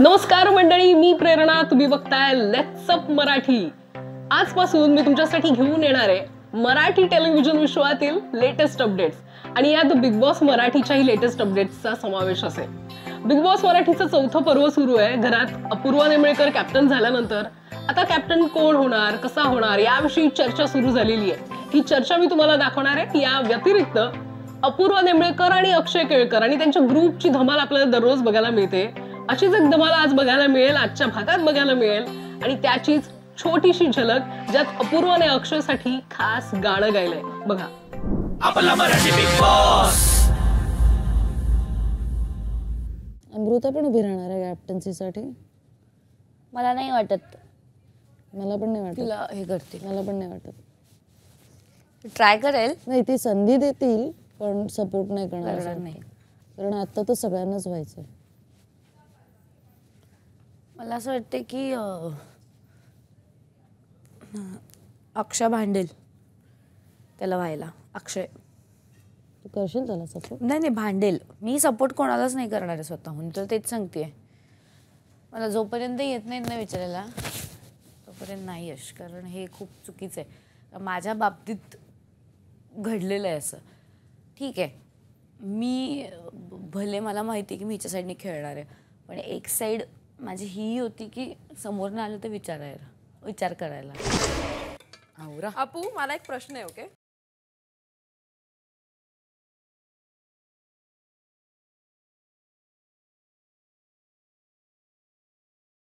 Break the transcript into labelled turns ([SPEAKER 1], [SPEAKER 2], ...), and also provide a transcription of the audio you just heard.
[SPEAKER 1] नमस्कार मंडळी, मी प्रेरणा. तुम्ही बघताय लेट्स अप मराठी. आजपासून मी तुमच्यासाठी घेऊन येणार आहे मराठी टेलिव्हिजन विश्वातील लेटेस्ट अपडेट्स आणि यात बिग बॉस मराठीच्याही लेटेस्ट अपडेट्सचा समावेश असेल. बिग बॉस मराठीचं चौथं पर्व सुरू आहे. घरात अपूर्वा नेमळेकर कॅप्टन झाल्यानंतर आता कॅप्टन कोण होणार, कसा होणार याविषयी चर्चा सुरू झालेली आहे. ही चर्चा मी तुम्हाला दाखवणार आहे. या व्यतिरिक्त अपूर्वा नेमळेकर आणि अक्षय केळकर आणि त्यांच्या ग्रुपची धमाल आपल्याला दररोज बघायला मिळते. अशीच एक धमाल आज बघायला मिळेल, आजच्या भागात बघायला मिळेल आणि त्याचीच छोटीशी झलक ज्यात अपूर्वाने अक्षयसाठी खास गाणं गायलंय. बघा.
[SPEAKER 2] आपला मराठी बिग बॉस.
[SPEAKER 3] अमृता पण उभी राहणार आहे कॅप्टन्सीसाठी.
[SPEAKER 4] मला नाही वाटत.
[SPEAKER 3] मला पण नाही वाटत
[SPEAKER 4] तिला हे करते.
[SPEAKER 3] मला पण नाही वाटत.
[SPEAKER 4] ट्राय करेल.
[SPEAKER 3] नाही, ती संधी देतील पण सपोर्ट नाही करणार
[SPEAKER 4] नाही.
[SPEAKER 3] कारण आता तर सगळ्यांनाच व्हायचंय.
[SPEAKER 4] मला असं वाटते की अक्षय भांडेल त्याला व्हायला. अक्षय
[SPEAKER 3] तू करशील त्याला सपोर्ट?
[SPEAKER 4] नाही भांडेल. मी सपोर्ट कोणालाच नाही करणार आहे स्वतःहून, तर तेच सांगते. मला जोपर्यंत येत नाहीत ना विचारायला तोपर्यंत नाही यश, कारण हे खूप चुकीचं आहे. माझ्या बाबतीत घडलेलं आहे असं. ठीक आहे, मी भले मला माहिती आहे की मी हिच्या साईडने खेळणार आहे, पण एक साईड माझी ही होती की समोरनं आलं तर विचार करायला.
[SPEAKER 5] अपू, मला एक प्रश्न आहे. ओके,